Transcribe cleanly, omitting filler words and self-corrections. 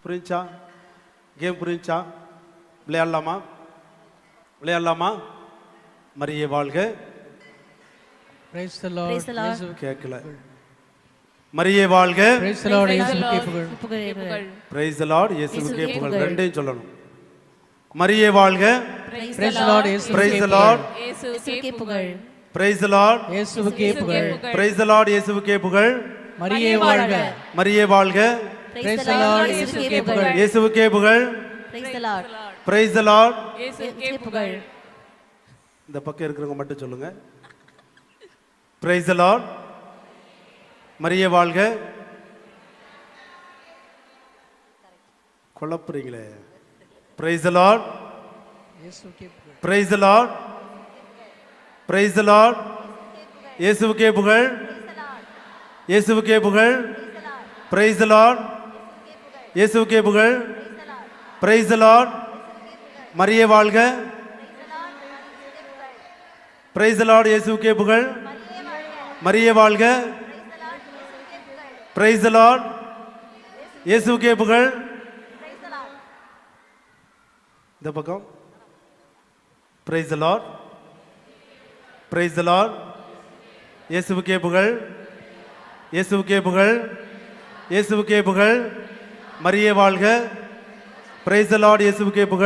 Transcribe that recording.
புரிஞ்சா? கேம் புரிஞ்சா? விளையாடலாமா? விளையாடலாமா? மரியே வாழ்க. Praise the Lord. கேட்கல. மரியே வாழ்க. Praise the Lord. இயேசுவுக்கே புகழ். Praise the Lord. இயேசுவுக்கே புகழ். ரெண்டையும் சொல்லணும். மரியே வாழ்க. Praise the Lord. Praise the Lord. இயேசுவுக்கே புகழ். Praise the Lord. இயேசுவுக்கே புகழ். Praise the Lord. இயேசுவுக்கே புகழ். மரியே வாழ்க. மரியே வாழ்க. Praise the Lord. இயேசுவுக்கே புகழ். இயேசுவுக்கே புகழ். Praise the Lord. Praise the Lord. இயேசுவுக்கே புகழ். இந்த பக்கம் இருக்கிறவங்க மட்டும் சொல்லுங்க. Praise the Lord. மரியே வாழ்க. குழப்புறீங்களே. Praise the Lord. இயேசுவுக்கே புகழ். Praise the Lord. Praise the Lord. இயேசுவுக்கே புகழ். இயேசுவுக்கே புகழ். Praise the Lord. இயேசுவுக்கே புகழ். Praise the Lord. மரியே வாழ்க. Praise the Lord. இயேசுவுக்கே புகழ். மரியே வாழ்க. Praise the Lord. இயேசுவுக்கே புகழ். இந்த பக்கம். Praise the Lord. Praise the Lord. இயேசுவுக்கே புகழ். இயேசுவுக்கே புகழ். இயேசுவுக்கே புகழ். மரியே வாழ்க. Praise the Lord. இயேசுவுக்கே புகழ்.